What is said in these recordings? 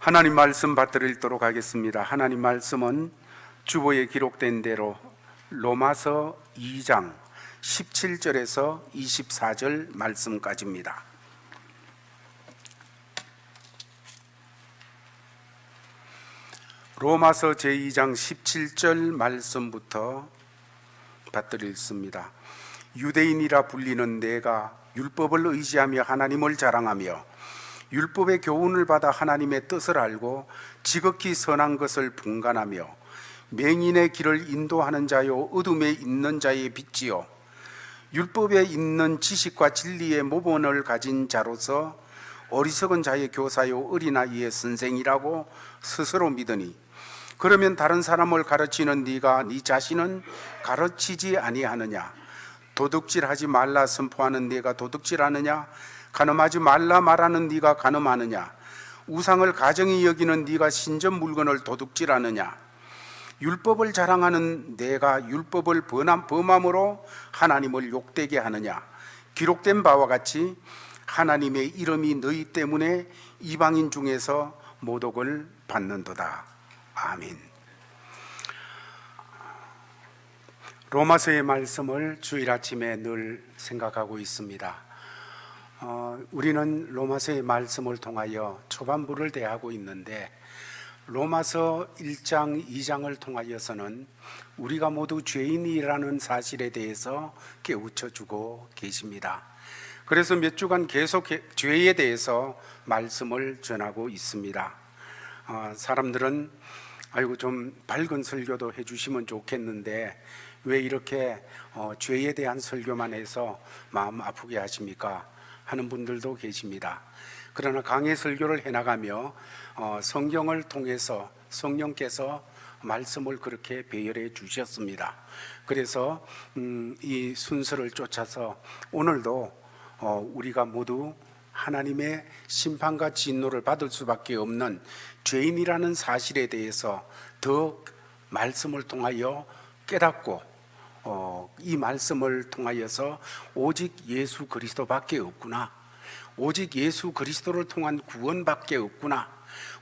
하나님 말씀 받들어 읽도록 하겠습니다. 하나님 말씀은 주보에 기록된 대로 로마서 2장 17절에서 24절 말씀까지입니다. 로마서 제2장 17절 말씀부터 받들어 읽습니다. 유대인이라 불리는 내가 율법을 의지하며 하나님을 자랑하며 율법의 교훈을 받아 하나님의 뜻을 알고 지극히 선한 것을 분간하며 맹인의 길을 인도하는 자요 어둠에 있는 자의 빛이요 율법에 있는 지식과 진리의 모본을 가진 자로서 어리석은 자의 교사요 어린아이의 선생이라고 스스로 믿으니, 그러면 다른 사람을 가르치는 네가 네 자신은 가르치지 아니하느냐? 도둑질하지 말라 선포하는 네가 도둑질하느냐? 간음하지 말라 말하는 네가 간음하느냐? 우상을 가정히 여기는 네가 신전 물건을 도둑질하느냐? 율법을 자랑하는 내가 율법을 범함으로 하나님을 욕되게 하느냐? 기록된 바와 같이 하나님의 이름이 너희 때문에 이방인 중에서 모독을 받는도다. 아멘. 로마서의 말씀을 주일 아침에 늘 생각하고 있습니다. 우리는 로마서의 말씀을 통하여 초반부를 대하고 있는데, 로마서 1장, 2장을 통하여서는 우리가 모두 죄인이라는 사실에 대해서 깨우쳐주고 계십니다. 그래서 몇 주간 계속 죄에 대해서 말씀을 전하고 있습니다. 사람들은 아이고 좀 밝은 설교도 해주시면 좋겠는데 왜 이렇게 죄에 대한 설교만 해서 마음 아프게 하십니까? 하는 분들도 계십니다. 그러나 강의 설교를 해나가며 성경을 통해서 성령께서 말씀을 그렇게 배열해 주셨습니다. 그래서 이 순서를 쫓아서 오늘도 우리가 모두 하나님의 심판과 진노를 받을 수밖에 없는 죄인이라는 사실에 대해서 더 말씀을 통하여 깨닫고 이 말씀을 통하여서 오직 예수 그리스도밖에 없구나, 오직 예수 그리스도를 통한 구원밖에 없구나,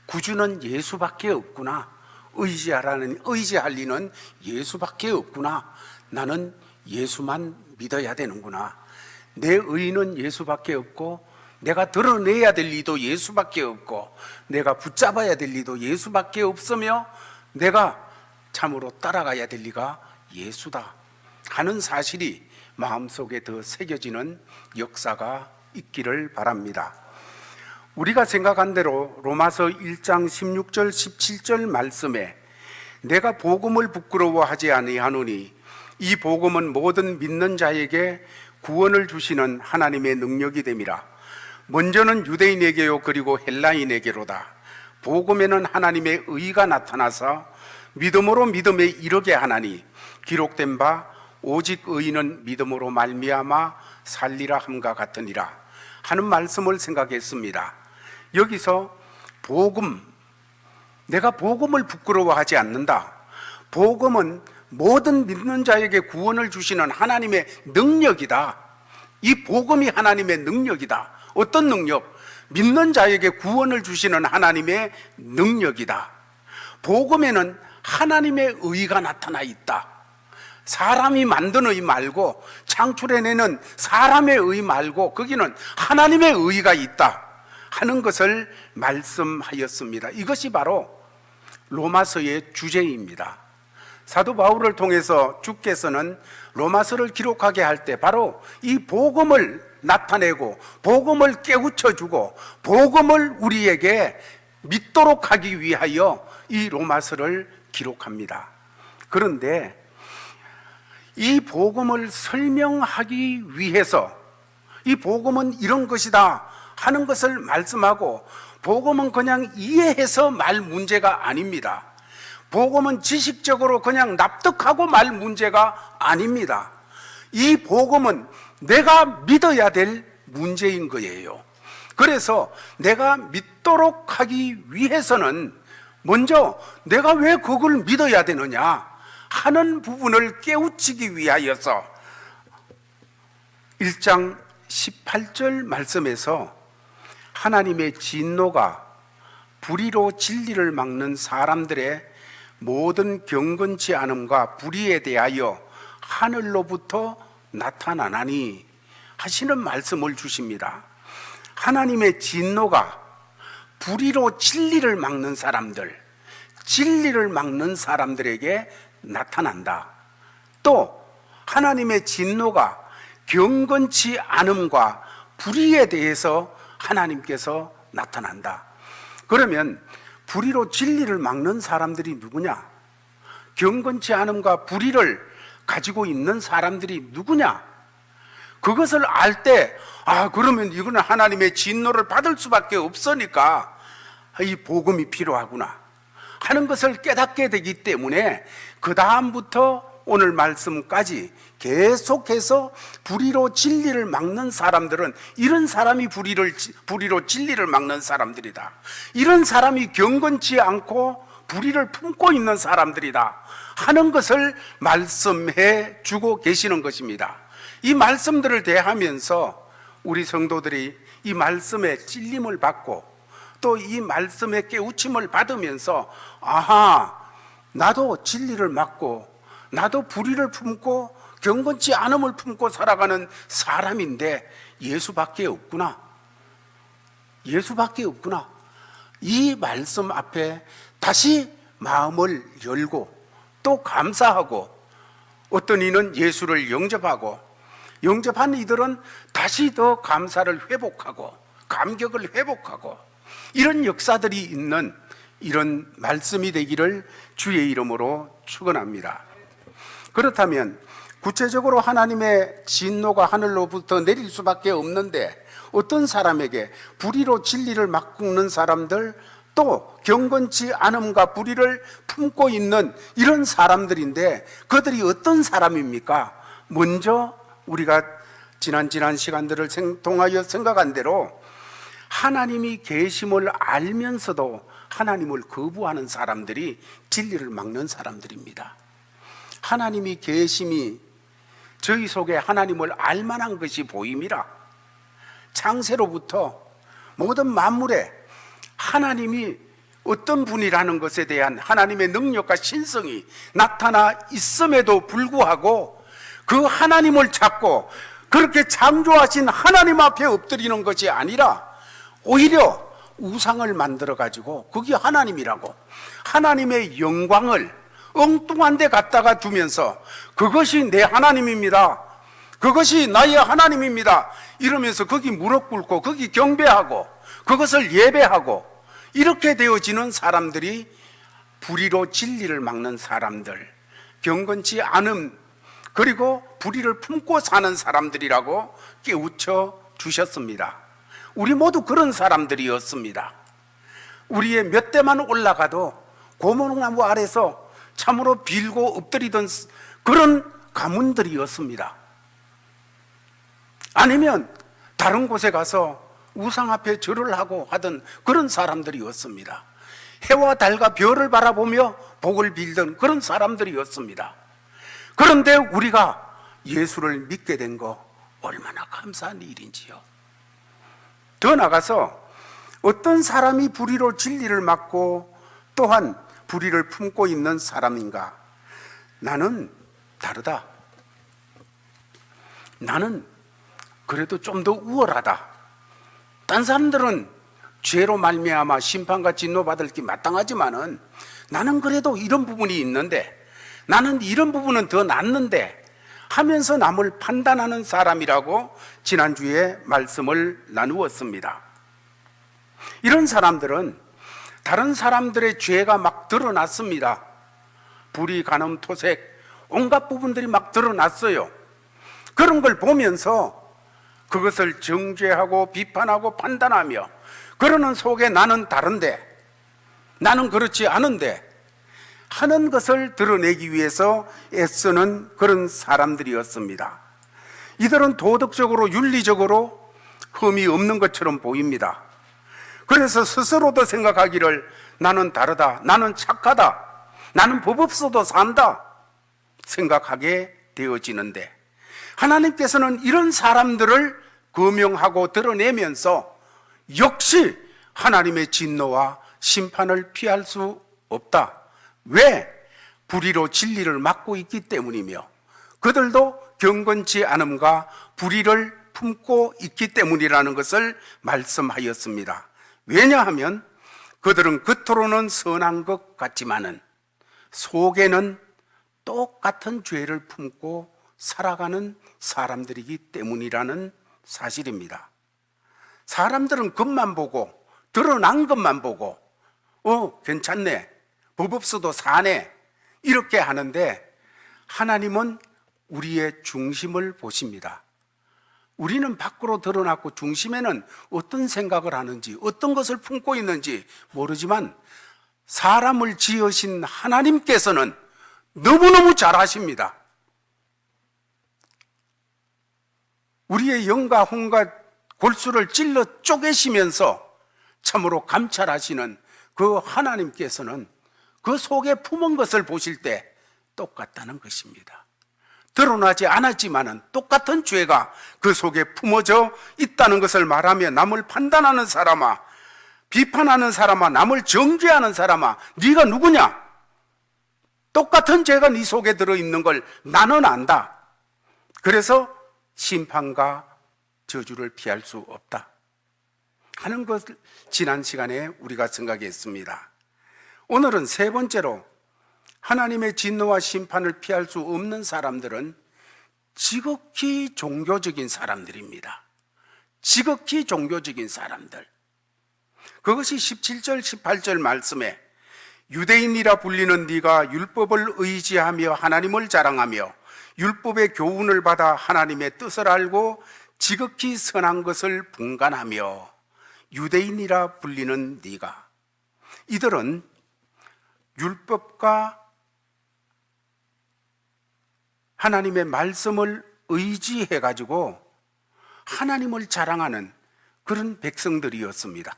구주는 예수밖에 없구나, 의지할 리는 예수밖에 없구나, 나는 예수만 믿어야 되는구나, 내 의는 예수밖에 없고 내가 드러내야 될 리도 예수밖에 없고 내가 붙잡아야 될 리도 예수밖에 없으며 내가 참으로 따라가야 될 리가 예수다 하는 사실이 마음속에 더 새겨지는 역사가 있기를 바랍니다. 우리가 생각한 대로 로마서 1장 16절 17절 말씀에 내가 복음을 부끄러워하지 아니하노니 이 복음은 모든 믿는 자에게 구원을 주시는 하나님의 능력이 됨이라. 먼저는 유대인에게요 그리고 헬라인에게로다. 복음에는 하나님의 의가 나타나서 믿음으로 믿음에 이르게 하나니 기록된 바 오직 의인은 믿음으로 말미암아 살리라 함과 같으니라 하는 말씀을 생각했습니다. 여기서 복음, 내가 복음을 부끄러워하지 않는다. 복음은 모든 믿는 자에게 구원을 주시는 하나님의 능력이다. 이 복음이 하나님의 능력이다. 어떤 능력? 믿는 자에게 구원을 주시는 하나님의 능력이다. 복음에는 하나님의 의가 나타나 있다. 사람이 만든 의 말고, 창출해내는 사람의 의 말고 거기는 하나님의 의가 있다 하는 것을 말씀하였습니다. 이것이 바로 로마서의 주제입니다. 사도 바울을 통해서 주께서는 로마서를 기록하게 할 때 바로 이 복음을 나타내고 복음을 깨우쳐주고 복음을 우리에게 믿도록 하기 위하여 이 로마서를 기록합니다. 그런데 이 복음을 설명하기 위해서 이 복음은 이런 것이다 하는 것을 말씀하고, 복음은 그냥 이해해서 말 문제가 아닙니다. 복음은 지식적으로 그냥 납득하고 말 문제가 아닙니다. 이 복음은 내가 믿어야 될 문제인 거예요. 그래서 내가 믿도록 하기 위해서는 먼저 내가 왜 그걸 믿어야 되느냐 하는 부분을 깨우치기 위하여서 1장 18절 말씀에서 하나님의 진노가 불의로 진리를 막는 사람들의 모든 경건치 않음과 불의에 대하여 하늘로부터 나타나나니 하시는 말씀을 주십니다. 하나님의 진노가 불의로 진리를 막는 사람들, 진리를 막는 사람들에게 나타난다. 또 하나님의 진노가 경건치 않음과 불의에 대해서 하나님께서 나타난다. 그러면 불의로 진리를 막는 사람들이 누구냐? 경건치 않음과 불의를 가지고 있는 사람들이 누구냐? 그것을 알 때, 그러면 이거는 하나님의 진노를 받을 수밖에 없으니까 이 복음이 필요하구나 하는 것을 깨닫게 되기 때문에 그 다음부터 오늘 말씀까지 계속해서 불의로 진리를 막는 사람들은 이런 사람이 불의로 진리를 막는 사람들이다. 이런 사람이 경건치 않고 불의를 품고 있는 사람들이다 하는 것을 말씀해 주고 계시는 것입니다. 이 말씀들을 대하면서 우리 성도들이 이 말씀에 찔림을 받고 또 이 말씀에 깨우침을 받으면서 나도 진리를 막고 나도 불의를 품고 경건치 않음을 품고 살아가는 사람인데 예수밖에 없구나. 예수밖에 없구나. 이 말씀 앞에 다시 마음을 열고 또 감사하고 어떤 이는 예수를 영접한 이들은 다시 더 감사를 회복하고 감격을 회복하고 이런 역사들이 있는 이런 말씀이 되기를 주의 이름으로 축원합니다. 그렇다면 구체적으로 하나님의 진노가 하늘로부터 내릴 수밖에 없는데 어떤 사람에게 불의로 진리를 막는 사람들 또 경건치 않음과 불의를 품고 있는 이런 사람들인데 그들이 어떤 사람입니까? 먼저 우리가 지난 시간들을 통하여 생각한 대로 하나님이 계심을 알면서도 하나님을 거부하는 사람들이 진리를 막는 사람들입니다. 하나님이 계심이 저희 속에 하나님을 알만한 것이 보임이라. 창세로부터 모든 만물에 하나님이 어떤 분이라는 것에 대한 하나님의 능력과 신성이 나타나 있음에도 불구하고 그 하나님을 찾고 그렇게 창조하신 하나님 앞에 엎드리는 것이 아니라 오히려 우상을 만들어 가지고 그게 하나님이라고 하나님의 영광을 엉뚱한 데 갖다가 두면서 그것이 내 하나님입니다, 그것이 나의 하나님입니다 이러면서 거기 무릎 꿇고 거기 경배하고 그것을 예배하고 이렇게 되어지는 사람들이 불의로 진리를 막는 사람들, 경건치 않음 그리고 불의를 품고 사는 사람들이라고 깨우쳐 주셨습니다. 우리 모두 그런 사람들이었습니다. 우리의 몇 대만 올라가도 고목나무 아래서 참으로 빌고 엎드리던 그런 가문들이었습니다. 아니면 다른 곳에 가서 우상 앞에 절을 하고 하던 그런 사람들이었습니다. 해와 달과 별을 바라보며 복을 빌던 그런 사람들이었습니다. 그런데 우리가 예수를 믿게 된 거 얼마나 감사한 일인지요. 더 나아가서 어떤 사람이 불의로 진리를 막고 또한 불의를 품고 있는 사람인가? 나는 다르다. 나는 그래도 좀 더 우월하다. 딴 사람들은 죄로 말미암아 심판과 진노 받을 게 마땅하지만은 나는 그래도 이런 부분이 있는데, 나는 이런 부분은 더 낫는데 하면서 남을 판단하는 사람이라고 지난주에 말씀을 나누었습니다. 이런 사람들은 다른 사람들의 죄가 막 드러났습니다. 불의, 간음, 토색 온갖 부분들이 막 드러났어요. 그런 걸 보면서 그것을 정죄하고 비판하고 판단하며 그러는 속에 나는 다른데, 나는 그렇지 않은데 하는 것을 드러내기 위해서 애쓰는 그런 사람들이었습니다. 이들은 도덕적으로 윤리적으로 흠이 없는 것처럼 보입니다. 그래서 스스로도 생각하기를 나는 다르다, 나는 착하다, 나는 법 없어도 산다 생각하게 되어지는데, 하나님께서는 이런 사람들을 거명하고 드러내면서 역시 하나님의 진노와 심판을 피할 수 없다. 왜? 불의로 진리를 막고 있기 때문이며 그들도 경건치 않음과 불의를 품고 있기 때문이라는 것을 말씀하였습니다. 왜냐하면 그들은 겉으로는 선한 것 같지만은 속에는 똑같은 죄를 품고 살아가는 사람들이기 때문이라는 사실입니다. 사람들은 겉만 보고 드러난 것만 보고 괜찮네, 법 없어도 사네 이렇게 하는데 하나님은 우리의 중심을 보십니다. 우리는 밖으로 드러났고 중심에는 어떤 생각을 하는지 어떤 것을 품고 있는지 모르지만 사람을 지으신 하나님께서는 너무너무 잘 아십니다. 우리의 영과 혼과 골수를 찔러 쪼개시면서 참으로 감찰하시는 그 하나님께서는 그 속에 품은 것을 보실 때 똑같다는 것입니다. 드러나지 않았지만은 똑같은 죄가 그 속에 품어져 있다는 것을 말하며 남을 판단하는 사람아, 비판하는 사람아, 남을 정죄하는 사람아, 네가 누구냐? 똑같은 죄가 네 속에 들어있는 걸 나는 안다. 그래서 심판과 저주를 피할 수 없다 하는 것을 지난 시간에 우리가 생각했습니다. 오늘은 세 번째로 하나님의 진노와 심판을 피할 수 없는 사람들은 지극히 종교적인 사람들입니다. 지극히 종교적인 사람들. 그것이 17절 18절 말씀에 유대인이라 불리는 네가 율법을 의지하며 하나님을 자랑하며 율법의 교훈을 받아 하나님의 뜻을 알고 지극히 선한 것을 분간하며 유대인이라 불리는 네가, 이들은 율법과 하나님의 말씀을 의지해 가지고 하나님을 자랑하는 그런 백성들이었습니다.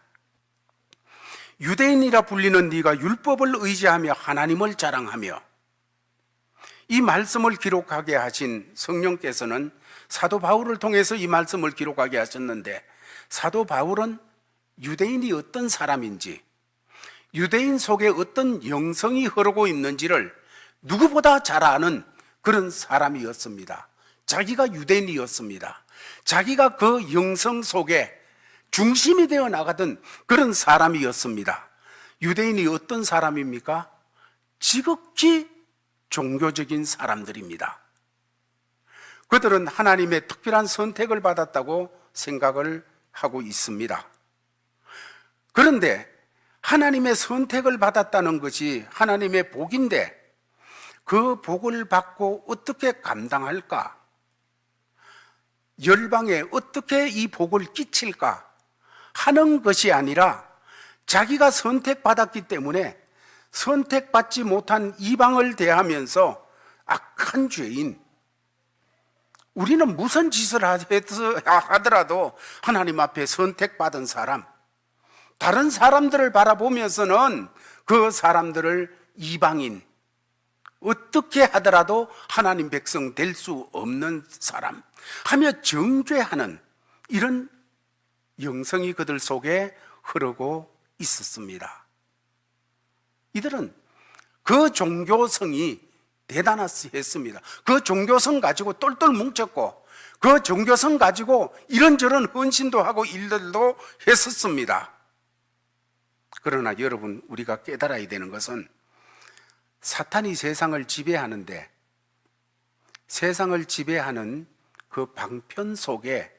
유대인이라 불리는 네가 율법을 의지하며 하나님을 자랑하며, 이 말씀을 기록하게 하신 성령께서는 사도 바울을 통해서 이 말씀을 기록하게 하셨는데, 사도 바울은 유대인이 어떤 사람인지, 유대인 속에 어떤 영성이 흐르고 있는지를 누구보다 잘 아는 그런 사람이었습니다. 자기가 유대인이었습니다. 자기가 그 영성 속에 중심이 되어 나가던 그런 사람이었습니다. 유대인이 어떤 사람입니까? 지극히 종교적인 사람들입니다. 그들은 하나님의 특별한 선택을 받았다고 생각을 하고 있습니다. 그런데 하나님의 선택을 받았다는 것이 하나님의 복인데 그 복을 받고 어떻게 감당할까? 열방에 어떻게 이 복을 끼칠까? 하는 것이 아니라 자기가 선택받았기 때문에 선택받지 못한 이방을 대하면서 악한 죄인, 우리는 무슨 짓을 하더라도 하나님 앞에 선택받은 사람, 다른 사람들을 바라보면서는 그 사람들을 이방인, 어떻게 하더라도 하나님 백성 될 수 없는 사람 하며 정죄하는 이런 영성이 그들 속에 흐르고 있었습니다. 이들은 그 종교성이 대단했습니다. 그 종교성 가지고 똘똘 뭉쳤고 그 종교성 가지고 이런저런 헌신도 하고 일들도 했었습니다. 그러나 여러분, 우리가 깨달아야 되는 것은 사탄이 세상을 지배하는데 세상을 지배하는 그 방편 속에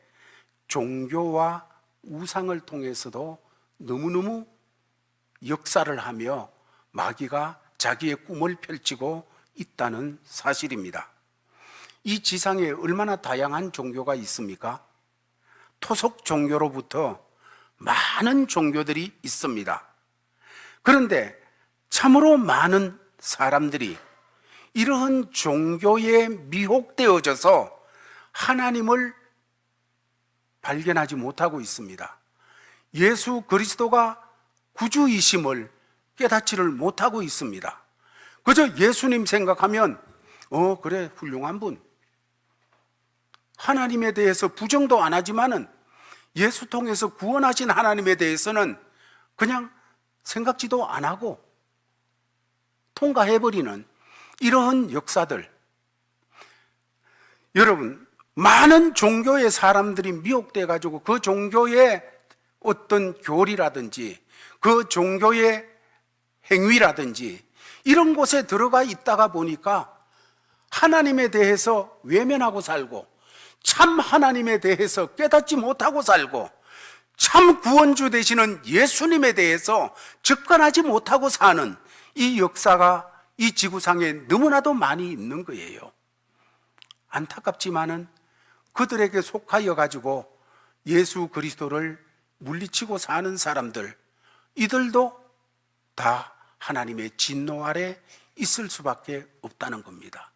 종교와 우상을 통해서도 너무너무 역사를 하며 마귀가 자기의 꿈을 펼치고 있다는 사실입니다. 이 지상에 얼마나 다양한 종교가 있습니까? 토속 종교로부터 많은 종교들이 있습니다. 그런데 참으로 많은 사람들이 이러한 종교에 미혹되어져서 하나님을 발견하지 못하고 있습니다. 예수 그리스도가 구주이심을 깨닫지를 못하고 있습니다. 그저 예수님 생각하면 그래, 훌륭한 분, 하나님에 대해서 부정도 안 하지만은 예수 통해서 구원하신 하나님에 대해서는 그냥 생각지도 안 하고 통과해버리는 이러한 역사들. 여러분, 많은 종교의 사람들이 미혹돼 가지고 그 종교의 어떤 교리라든지 그 종교의 행위라든지 이런 곳에 들어가 있다가 보니까 하나님에 대해서 외면하고 살고, 참 하나님에 대해서 깨닫지 못하고 살고, 참 구원주 되시는 예수님에 대해서 접근하지 못하고 사는 이 역사가 이 지구상에 너무나도 많이 있는 거예요. 안타깝지만은 그들에게 속하여 가지고 예수 그리스도를 물리치고 사는 사람들, 이들도 다 하나님의 진노 아래 있을 수밖에 없다는 겁니다.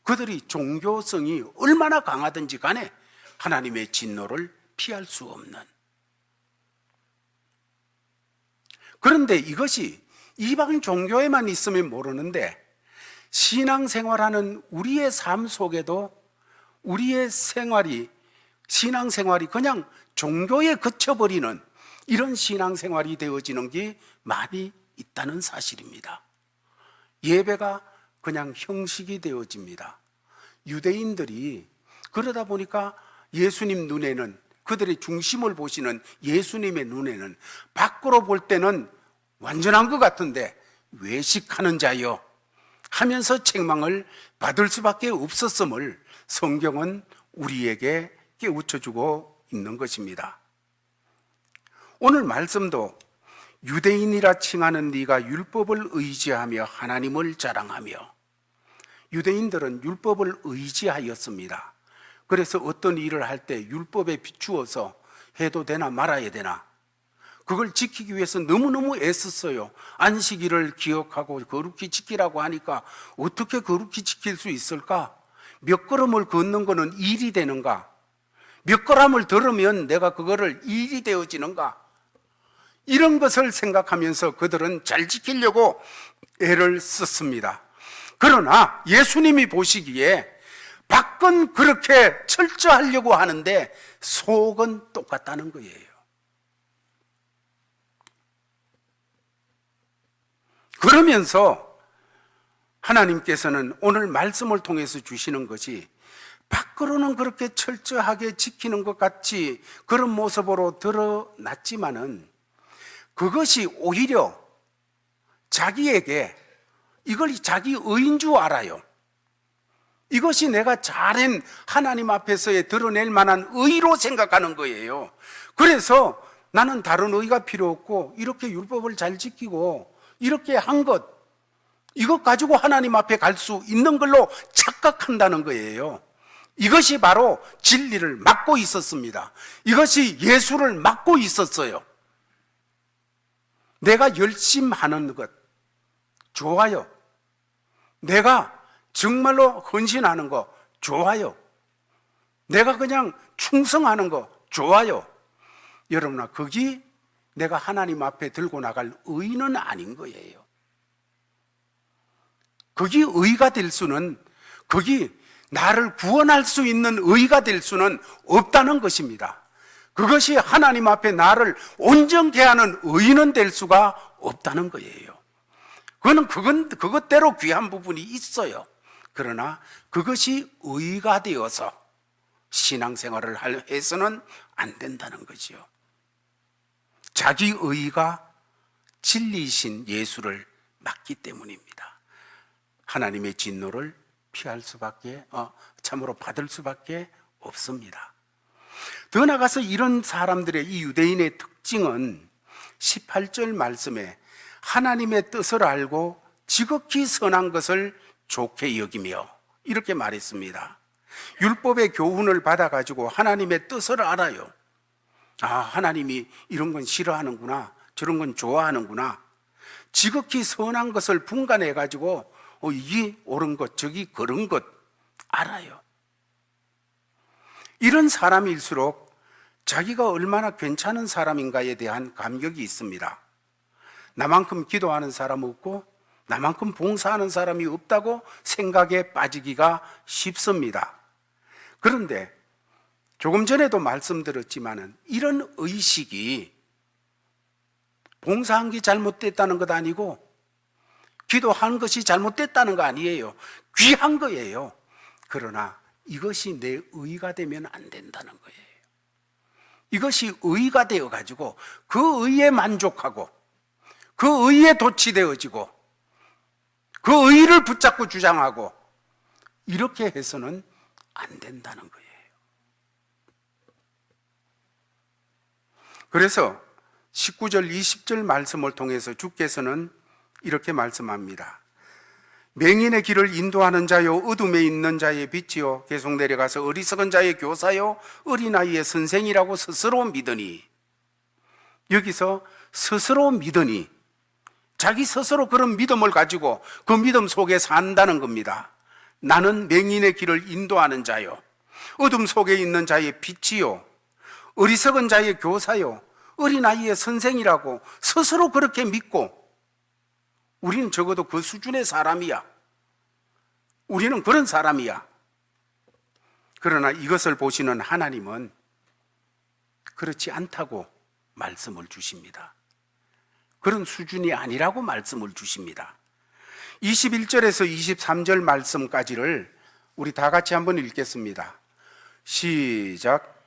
그들이 종교성이 얼마나 강하든지 간에 하나님의 진노를 피할 수 없는. 그런데 이것이 이방 종교에만 있으면 모르는데 신앙생활하는 우리의 삶 속에도 우리의 신앙생활이 그냥 종교에 그쳐버리는 이런 신앙생활이 되어지는 게 많이 있다는 사실입니다. 예배가 그냥 형식이 되어집니다. 유대인들이 그러다 보니까 예수님 눈에는, 그들의 중심을 보시는 예수님의 눈에는 밖으로 볼 때는 완전한 것 같은데 외식하는 자여 하면서 책망을 받을 수밖에 없었음을 성경은 우리에게 깨우쳐주고 있는 것입니다. 오늘 말씀도 유대인이라 칭하는 네가 율법을 의지하며 하나님을 자랑하며, 유대인들은 율법을 의지하였습니다. 그래서 어떤 일을 할 때 율법에 비추어서 해도 되나 말아야 되나 그걸 지키기 위해서 너무너무 애썼어요. 안식일을 기억하고 거룩히 지키라고 하니까 어떻게 거룩히 지킬 수 있을까? 몇 걸음을 걷는 거는 일이 되는가? 몇 걸음을 들으면 내가 그거를 일이 되어지는가? 이런 것을 생각하면서 그들은 잘 지키려고 애를 썼습니다. 그러나 예수님이 보시기에 밖은 그렇게 철저하려고 하는데 속은 똑같다는 거예요. 그러면서 하나님께서는 오늘 말씀을 통해서 주시는 것이 밖으로는 그렇게 철저하게 지키는 것 같이 그런 모습으로 드러났지만은 그것이 오히려 자기에게 이걸 자기 의인 줄 알아요. 이것이 내가 잘한 하나님 앞에서의 드러낼 만한 의로 생각하는 거예요. 그래서 나는 다른 의가 필요 없고 이렇게 율법을 잘 지키고 이렇게 한 것, 이것 가지고 하나님 앞에 갈 수 있는 걸로 착각한다는 거예요. 이것이 바로 진리를 막고 있었습니다. 이것이 예수를 막고 있었어요. 내가 열심히 하는 것 좋아요. 내가 정말로 헌신하는 거 좋아요. 내가 그냥 충성하는 거 좋아요. 여러분아, 그게 내가 하나님 앞에 들고 나갈 의는 아닌 거예요. 그게 의가 될 수는, 그게 나를 구원할 수 있는 의가 될 수는 없다는 것입니다. 그것이 하나님 앞에 나를 온전케 하는 의는 될 수가 없다는 거예요. 그건 그것대로 귀한 부분이 있어요. 그러나 그것이 의가 되어서 신앙생활을 해서는 안 된다는 거지요. 자기 의가 진리이신 예수를 막기 때문입니다. 하나님의 진노를 피할 수밖에, 참으로 받을 수밖에 없습니다. 더 나아가서 이런 사람들의, 이 유대인의 특징은 18절 말씀에 하나님의 뜻을 알고 지극히 선한 것을 좋게 여기며 이렇게 말했습니다. 율법의 교훈을 받아가지고 하나님의 뜻을 알아요. 아, 하나님이 이런 건 싫어하는구나, 저런 건 좋아하는구나. 지극히 선한 것을 분간해가지고 이게 옳은 것, 저기 그런 것 알아요. 이런 사람일수록 자기가 얼마나 괜찮은 사람인가에 대한 감격이 있습니다. 나만큼 기도하는 사람 없고 나만큼 봉사하는 사람이 없다고 생각에 빠지기가 쉽습니다. 그런데 조금 전에도 말씀드렸지만은 이런 의식이 봉사한 게 잘못됐다는 것 아니고 기도한 것이 잘못됐다는 거 아니에요. 귀한 거예요. 그러나 이것이 내 의가 되면 안 된다는 거예요. 이것이 의가 되어가지고 그 의에 만족하고 그 의에 도취되어지고 그 의를 붙잡고 주장하고 이렇게 해서는 안 된다는 거예요. 그래서 19절 20절 말씀을 통해서 주께서는 이렇게 말씀합니다. 맹인의 길을 인도하는 자요 어둠에 있는 자의 빛이요 계속 내려가서 어리석은 자의 교사요 어린아이의 선생이라고 스스로 믿으니, 여기서 스스로 믿으니 자기 스스로 그런 믿음을 가지고 그 믿음 속에 산다는 겁니다. 나는 맹인의 길을 인도하는 자요 어둠 속에 있는 자의 빛이요 어리석은 자의 교사요 어린아이의 선생이라고 스스로 그렇게 믿고, 우리는 적어도 그 수준의 사람이야. 우리는 그런 사람이야. 그러나 이것을 보시는 하나님은 그렇지 않다고 말씀을 주십니다. 그런 수준이 아니라고 말씀을 주십니다. 21절에서 23절 말씀까지를 우리 다 같이 한번 읽겠습니다. 시작.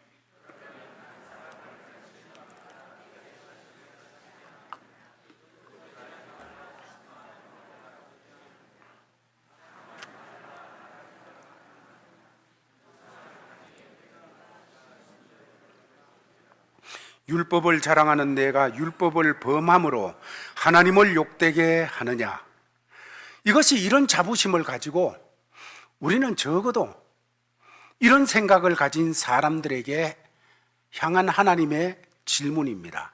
율법을 자랑하는 내가 율법을 범함으로 하나님을 욕되게 하느냐. 이것이 이런 자부심을 가지고 우리는 적어도 이런 생각을 가진 사람들에게 향한 하나님의 질문입니다.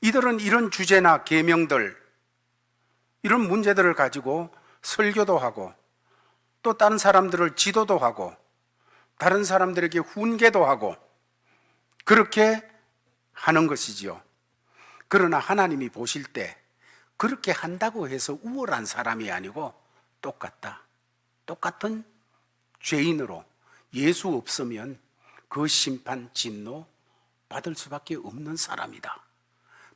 이들은 이런 주제나 계명들, 이런 문제들을 가지고 설교도 하고 또 다른 사람들을 지도도 하고 다른 사람들에게 훈계도 하고 그렇게 하는 것이지요. 그러나 하나님이 보실 때 그렇게 한다고 해서 우월한 사람이 아니고 똑같은 죄인으로 예수 없으면 그 심판 진노 받을 수밖에 없는 사람이다.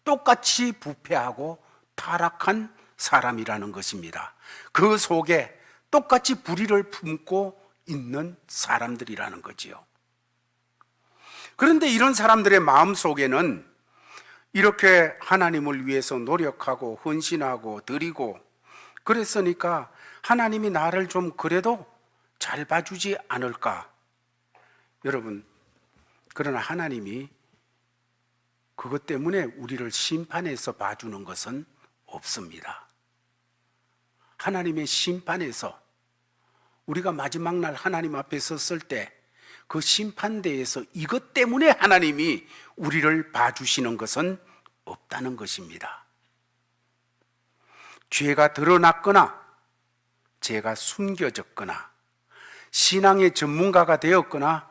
똑같이 부패하고 타락한 사람이라는 것입니다. 그 속에 똑같이 불의를 품고 있는 사람들이라는 거지요. 그런데 이런 사람들의 마음 속에는 이렇게 하나님을 위해서 노력하고 헌신하고 드리고 그랬으니까 하나님이 나를 좀 그래도 잘 봐주지 않을까. 여러분, 그러나 하나님이 그것 때문에 우리를 심판해서 봐주는 것은 없습니다. 하나님의 심판에서 우리가 마지막 날 하나님 앞에 섰을 때 그 심판대에서 이것 때문에 하나님이 우리를 봐주시는 것은 없다는 것입니다. 죄가 드러났거나 죄가 숨겨졌거나 신앙의 전문가가 되었거나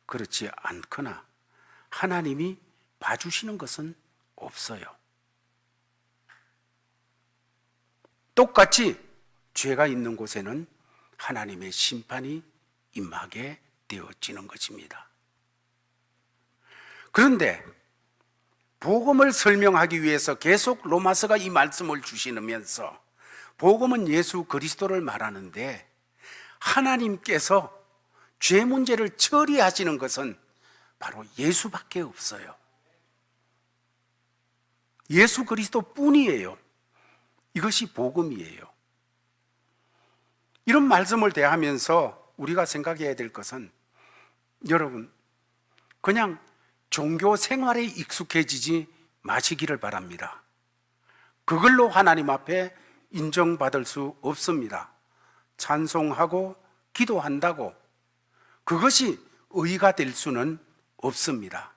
그렇지 않거나 하나님이 봐주시는 것은 없어요. 똑같이 죄가 있는 곳에는 하나님의 심판이 임하게 되어지는 것입니다. 그런데 복음을 설명하기 위해서 계속 로마서가 이 말씀을 주시면서 복음은 예수 그리스도를 말하는데 하나님께서 죄 문제를 처리하시는 것은 바로 예수밖에 없어요. 예수 그리스도 뿐이에요. 이것이 복음이에요. 이런 말씀을 대하면서 우리가 생각해야 될 것은 여러분, 그냥 종교 생활에 익숙해지지 마시기를 바랍니다. 그걸로 하나님 앞에 인정받을 수 없습니다. 찬송하고 기도한다고 그것이 의가 될 수는 없습니다.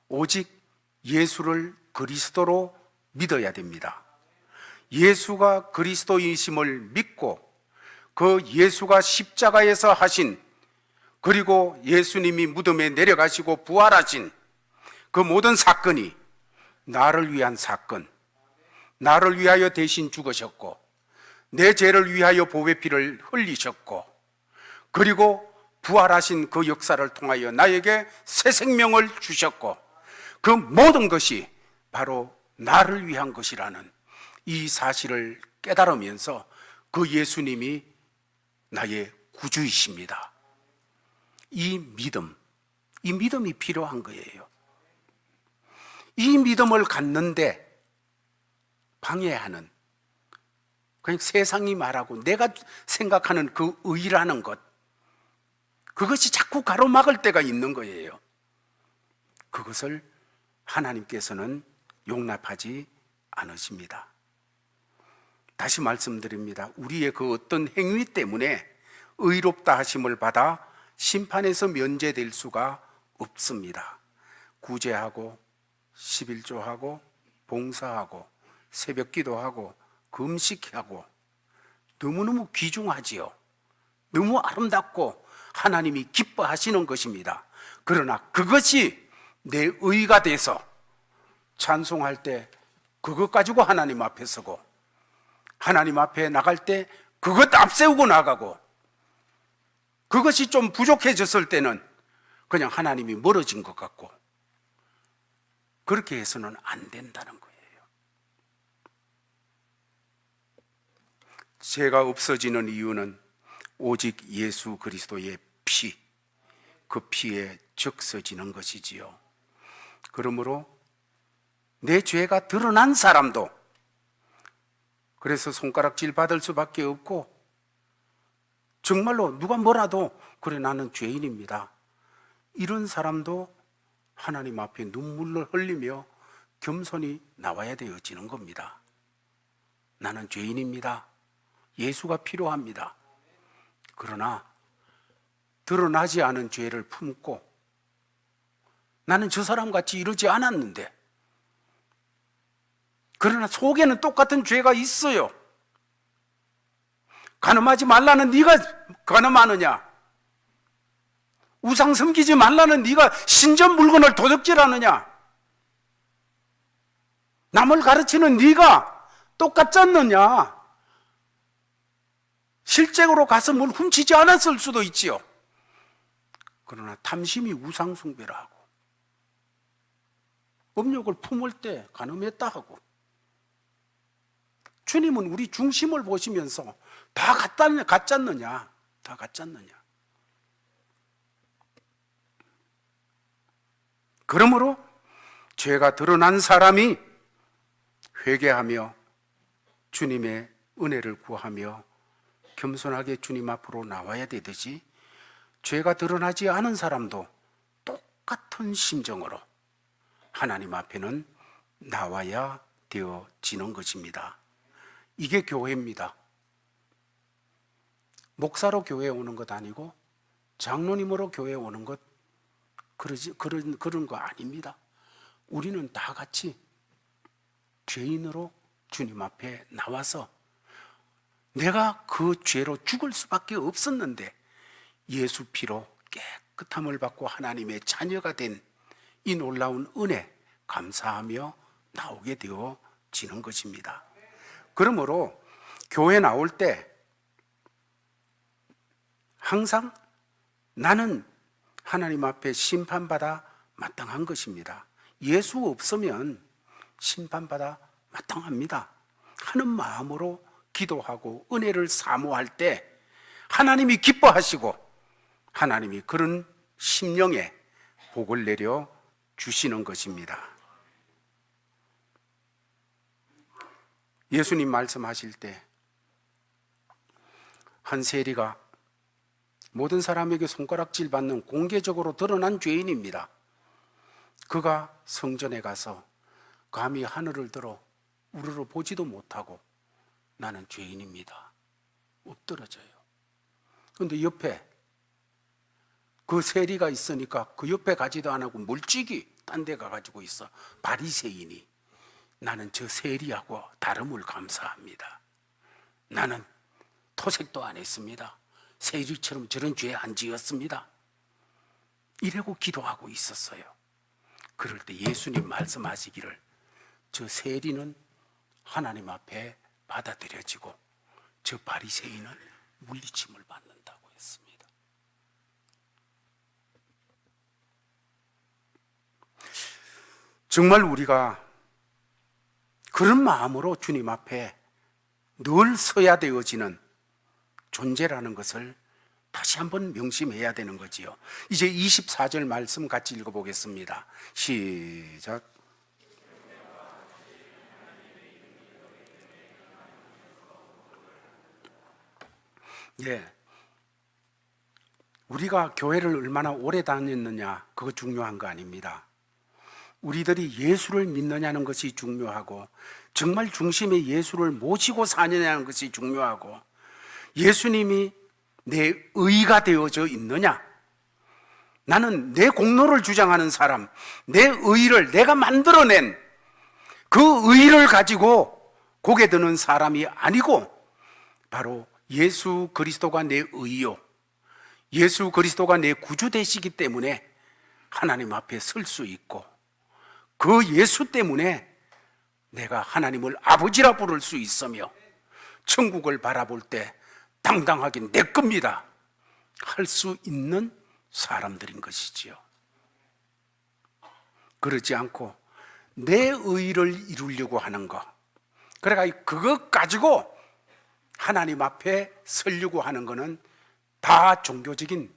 오직 예수를 그리스도로 믿어야 됩니다. 예수가 그리스도이심을 믿고 그 예수가 십자가에서 하신, 그리고 예수님이 무덤에 내려가시고 부활하신 그 모든 사건이 나를 위한 사건, 나를 위하여 대신 죽으셨고 내 죄를 위하여 보배피를 흘리셨고 그리고 부활하신 그 역사를 통하여 나에게 새 생명을 주셨고 그 모든 것이 바로 나를 위한 것이라는 이 사실을 깨달으면서 그 예수님이 나의 구주이십니다. 이 믿음이 필요한 거예요. 이 믿음을 갖는데 방해하는, 그냥 세상이 말하고 내가 생각하는 그 의라는 것, 그것이 자꾸 가로막을 때가 있는 거예요. 그것을 하나님께서는 용납하지 않으십니다. 다시 말씀드립니다. 우리의 그 어떤 행위 때문에 의롭다 하심을 받아 심판에서 면제될 수가 없습니다. 구제하고 11조하고 봉사하고 새벽기도하고 금식하고 너무너무 귀중하지요. 너무 아름답고 하나님이 기뻐하시는 것입니다. 그러나 그것이 내 의가 돼서 찬송할 때 그것 가지고 하나님 앞에 서고, 하나님 앞에 나갈 때 그것 앞세우고 나가고, 그것이 좀 부족해졌을 때는 그냥 하나님이 멀어진 것 같고, 그렇게 해서는 안 된다는 거예요. 죄가 없어지는 이유는 오직 예수 그리스도의 피, 그 피에 적셔지는 것이지요. 그러므로 내 죄가 드러난 사람도, 그래서 손가락질 받을 수밖에 없고, 정말로 누가 뭐라도 그래 나는 죄인입니다, 이런 사람도 하나님 앞에 눈물을 흘리며 겸손히 나와야 되어지는 겁니다. 나는 죄인입니다. 예수가 필요합니다. 그러나 드러나지 않은 죄를 품고 나는 저 사람같이 이러지 않았는데, 그러나 속에는 똑같은 죄가 있어요. 간음하지 말라는 네가 간음하느냐? 우상 섬기지 말라는 네가 신전 물건을 도둑질하느냐? 남을 가르치는 네가 똑같지 않느냐? 실제로 가서 뭘 훔치지 않았을 수도 있지요. 그러나 탐심이 우상 숭배를 하고, 음욕을 품을 때 간음했다 하고, 주님은 우리 중심을 보시면서 다 가짜느냐? 다 가짜느냐? 그러므로 죄가 드러난 사람이 회개하며 주님의 은혜를 구하며 겸손하게 주님 앞으로 나와야 되듯이, 죄가 드러나지 않은 사람도 똑같은 심정으로 하나님 앞에는 나와야 되어지는 것입니다. 이게 교회입니다. 목사로 교회에 오는 것 아니고 장로님으로 교회에 오는 것, 그런 거 아닙니다. 우리는 다 같이 죄인으로 주님 앞에 나와서 내가 그 죄로 죽을 수밖에 없었는데 예수 피로 깨끗함을 받고 하나님의 자녀가 된 이 놀라운 은혜 감사하며 나오게 되어지는 것입니다. 그러므로 교회 나올 때 항상 나는 하나님 앞에 심판받아 마땅한 것입니다. 예수 없으면 심판받아 마땅합니다 하는 마음으로 기도하고 은혜를 사모할 때 하나님이 기뻐하시고 하나님이 그런 심령에 복을 내려 주시는 것입니다. 예수님 말씀하실 때 한 세리가 모든 사람에게 손가락질 받는 공개적으로 드러난 죄인입니다. 그가 성전에 가서 감히 하늘을 들어 우러러 보지도 못하고 나는 죄인입니다, 엎드러져요. 그런데 옆에 그 세리가 있으니까 그 옆에 가지도 안 하고 멀찍이 딴 데 가가지고 있어. 바리새인이 나는 저 세리하고 다름을 감사합니다. 나는 토색도 안 했습니다. 세리처럼 저런 죄 안 지었습니다. 이러고 기도하고 있었어요. 그럴 때 예수님 말씀하시기를 저 세리는 하나님 앞에 받아들여지고 저 바리새인은 물리침을 받는다고 했습니다. 정말 우리가 그런 마음으로 주님 앞에 늘 서야 되어지는 존재라는 것을 다시 한번 명심해야 되는 거지요. 이제 24절 말씀 같이 읽어보겠습니다. 시작. 예. 우리가 교회를 얼마나 오래 다녔느냐, 그거 중요한 거 아닙니다. 우리들이 예수를 믿느냐는 것이 중요하고, 정말 중심에 예수를 모시고 사느냐는 것이 중요하고, 예수님이 내 의가 되어져 있느냐, 나는 내 공로를 주장하는 사람, 내 의를 내가 만들어낸 그 의를 가지고 고개 드는 사람이 아니고, 바로 예수 그리스도가 내 의요, 예수 그리스도가 내 구주 되시기 때문에 하나님 앞에 설 수 있고, 그 예수 때문에 내가 하나님을 아버지라 부를 수 있으며, 천국을 바라볼 때 당당하게 내 겁니다 할 수 있는 사람들인 것이지요. 그렇지 않고 내 의를 이루려고 하는 것, 그러니까 그것 가지고 하나님 앞에 서려고 하는 것은 다 종교적인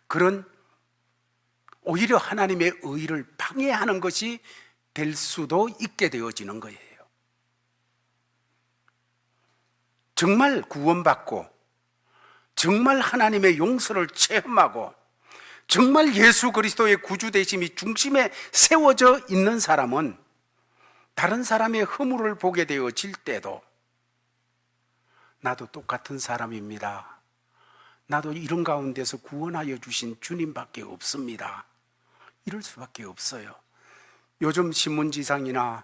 그런, 오히려 하나님의 의를 방해하는 것이 될 수도 있게 되어지는 거예요. 정말 구원받고, 정말 하나님의 용서를 체험하고, 정말 예수 그리스도의 구주 되심이 중심에 세워져 있는 사람은 다른 사람의 허물을 보게 되어질 때도 나도 똑같은 사람입니다, 나도 이런 가운데서 구원하여 주신 주님밖에 없습니다, 이럴 수밖에 없어요. 요즘 신문지상이나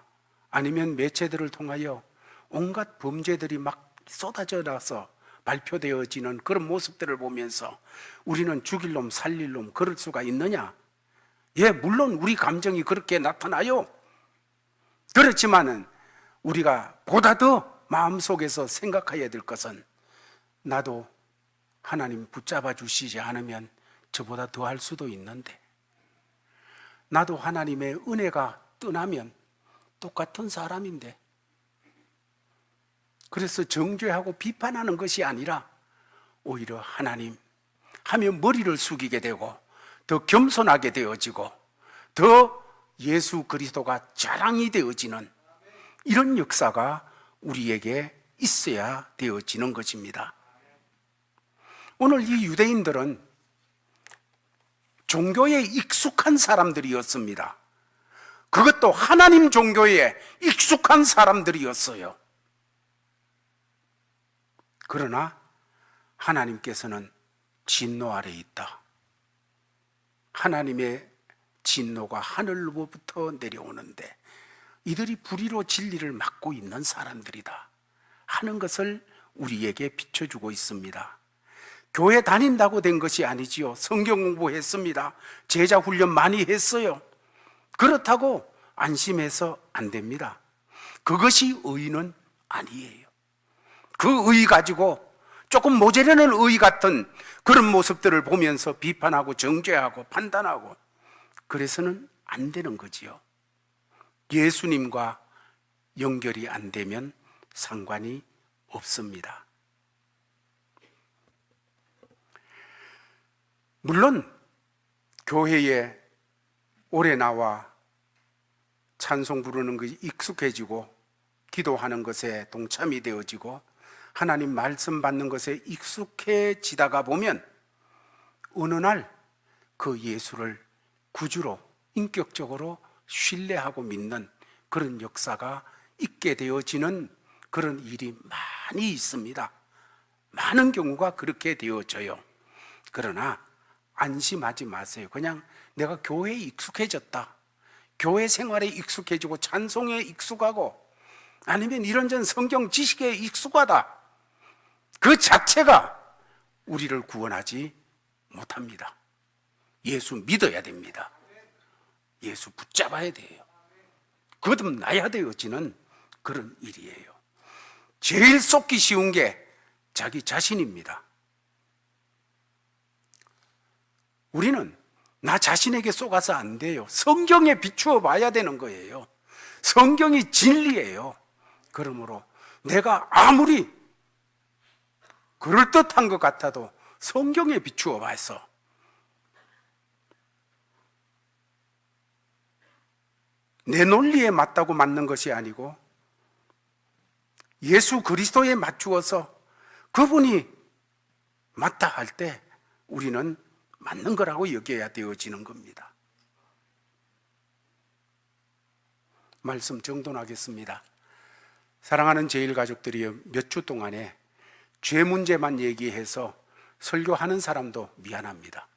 아니면 매체들을 통하여 온갖 범죄들이 막 쏟아져 나서 발표되어지는 그런 모습들을 보면서 우리는 죽일 놈 살릴 놈 그럴 수가 있느냐? 예, 물론 우리 감정이 그렇게 나타나요. 그렇지만은 우리가 보다 더 마음속에서 생각해야 될 것은, 나도 하나님 붙잡아 주시지 않으면 저보다 더 할 수도 있는데, 나도 하나님의 은혜가 떠나면 똑같은 사람인데, 그래서 정죄하고 비판하는 것이 아니라 오히려 하나님 하며 머리를 숙이게 되고, 더 겸손하게 되어지고, 더 예수 그리스도가 자랑이 되어지는 이런 역사가 우리에게 있어야 되어지는 것입니다. 오늘 이 유대인들은 종교에 익숙한 사람들이었습니다. 그것도 하나님 종교에 익숙한 사람들이었어요. 그러나 하나님께서는 진노 아래 있다, 하나님의 진노가 하늘로부터 내려오는데 이들이 불의로 진리를 막고 있는 사람들이다 하는 것을 우리에게 비춰주고 있습니다. 교회 다닌다고 된 것이 아니지요. 성경 공부했습니다, 제자 훈련 많이 했어요. 그렇다고 안심해서 안 됩니다. 그것이 의는 아니에요. 그 의 가지고 조금 모자라는 의 같은 그런 모습들을 보면서 비판하고 정죄하고 판단하고, 그래서는 안 되는 거지요. 예수님과 연결이 안 되면 상관이 없습니다. 물론 교회에 오래 나와 찬송 부르는 것이 익숙해지고, 기도하는 것에 동참이 되어지고, 하나님 말씀 받는 것에 익숙해지다가 보면 어느 날 그 예수를 구주로 인격적으로 신뢰하고 믿는 그런 역사가 있게 되어지는 그런 일이 많이 있습니다. 많은 경우가 그렇게 되어져요. 그러나 안심하지 마세요. 그냥 내가 교회에 익숙해졌다, 교회 생활에 익숙해지고 찬송에 익숙하고 아니면 이런저런 성경 지식에 익숙하다, 그 자체가 우리를 구원하지 못합니다. 예수 믿어야 됩니다. 예수 붙잡아야 돼요. 거듭나야 되어지는 그런 일이에요. 제일 쏟기 쉬운 게 자기 자신입니다. 우리는 나 자신에게 쏟아서 안 돼요. 성경에 비추어 봐야 되는 거예요. 성경이 진리예요. 그러므로 내가 아무리 그럴듯한 것 같아도 성경에 비추어 봐서 내 논리에 맞다고 맞는 것이 아니고 예수 그리스도에 맞추어서 그분이 맞다 할 때 우리는 맞는 거라고 여겨야 되어지는 겁니다. 말씀 정돈하겠습니다. 사랑하는 제일가족들이 몇 주 동안에 죄 문제만 얘기해서 설교하는 사람도 미안합니다.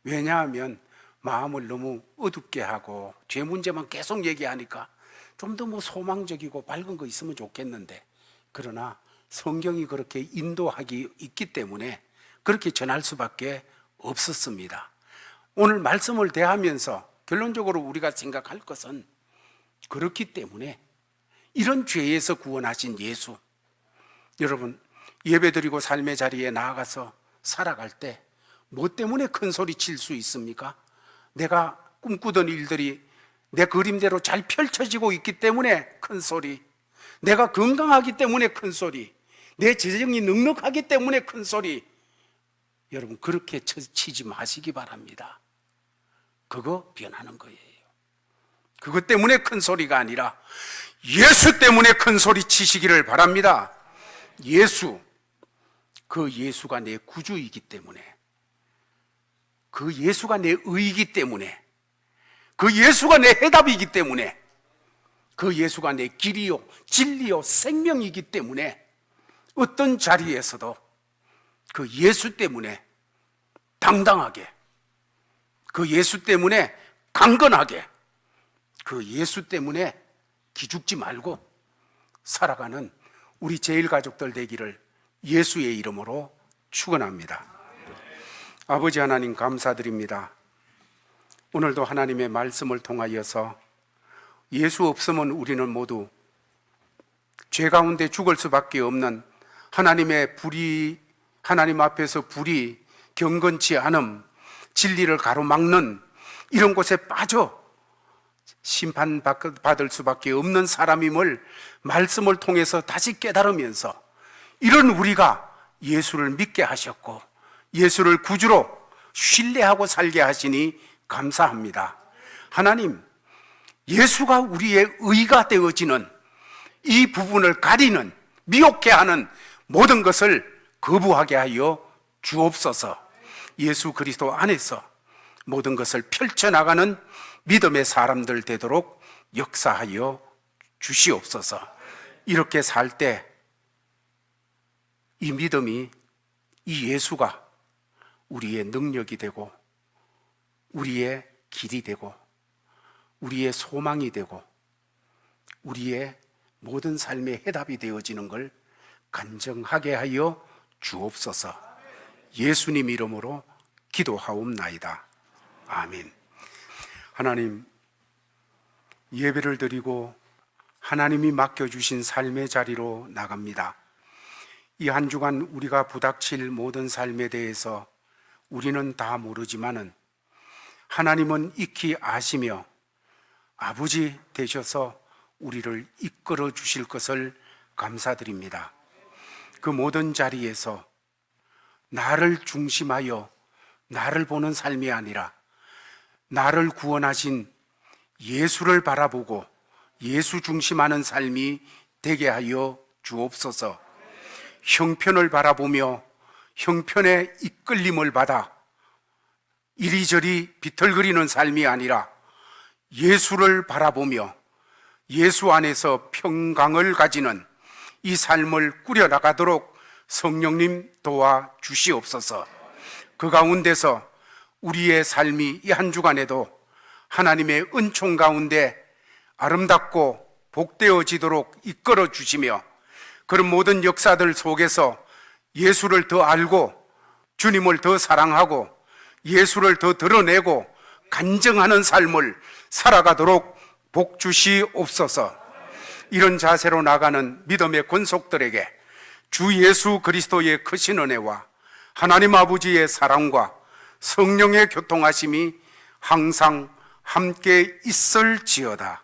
왜냐하면 마음을 너무 어둡게 하고 죄 문제만 계속 얘기하니까 좀 더 소망적이고 밝은 거 있으면 좋겠는데, 그러나 성경이 그렇게 인도하기 있기 때문에 그렇게 전할 수밖에 없었습니다. 오늘 말씀을 대하면서 결론적으로 우리가 생각할 것은, 그렇기 때문에 이런 죄에서 구원하신 예수, 여러분 예배드리고 삶의 자리에 나아가서 살아갈 때 뭐 때문에 큰 소리 칠 수 있습니까? 내가 꿈꾸던 일들이 내 그림대로 잘 펼쳐지고 있기 때문에 큰 소리, 내가 건강하기 때문에 큰 소리, 내 재정이 넉넉하기 때문에 큰 소리. 여러분 그렇게 치지 마시기 바랍니다. 그거 변하는 거예요. 그것 때문에 큰 소리가 아니라 예수 때문에 큰 소리 치시기를 바랍니다. 예수, 그 예수가 내 구주이기 때문에, 그 예수가 내 의이기 때문에, 그 예수가 내 해답이기 때문에, 그 예수가 내 길이요 진리요 생명이기 때문에 어떤 자리에서도 그 예수 때문에 당당하게, 그 예수 때문에 강건하게, 그 예수 때문에 기죽지 말고 살아가는 우리 제일가족들 되기를 예수의 이름으로 축원합니다. 아버지 하나님 감사드립니다. 오늘도 하나님의 말씀을 통하여서 예수 없으면 우리는 모두 죄 가운데 죽을 수밖에 없는 하나님의 불이, 하나님 앞에서 불이 경건치 않음, 진리를 가로막는 이런 곳에 빠져 심판받을 수밖에 없는 사람임을 말씀을 통해서 다시 깨달으면서, 이런 우리가 예수를 믿게 하셨고 예수를 구주로 신뢰하고 살게 하시니 감사합니다. 하나님, 예수가 우리의 의가 되어지는 이 부분을 가리는, 미혹해 하는 모든 것을 거부하게 하여 주옵소서. 예수 그리스도 안에서 모든 것을 펼쳐나가는 믿음의 사람들 되도록 역사하여 주시옵소서. 이렇게 살 때 이 믿음이, 이 예수가 우리의 능력이 되고 우리의 길이 되고 우리의 소망이 되고 우리의 모든 삶의 해답이 되어지는 걸 간증하게 하여 주옵소서. 예수님 이름으로 기도하옵나이다. 아멘. 하나님, 예배를 드리고 하나님이 맡겨주신 삶의 자리로 나갑니다. 이 한 주간 우리가 부닥칠 모든 삶에 대해서 우리는 다 모르지만은 하나님은 익히 아시며 아버지 되셔서 우리를 이끌어 주실 것을 감사드립니다. 그 모든 자리에서 나를 중심하여 나를 보는 삶이 아니라 나를 구원하신 예수를 바라보고 예수 중심하는 삶이 되게 하여 주옵소서. 형편을 바라보며 형편의 이끌림을 받아 이리저리 비틀거리는 삶이 아니라 예수를 바라보며 예수 안에서 평강을 가지는 이 삶을 꾸려나가도록 성령님 도와 주시옵소서. 그 가운데서 우리의 삶이 이 한 주간에도 하나님의 은총 가운데 아름답고 복되어지도록 이끌어 주시며, 그런 모든 역사들 속에서 예수를 더 알고 주님을 더 사랑하고 예수를 더 드러내고 간증하는 삶을 살아가도록 복 주시옵소서. 이런 자세로 나가는 믿음의 권속들에게 주 예수 그리스도의 크신 은혜와 하나님 아버지의 사랑과 성령의 교통하심이 항상 함께 있을지어다.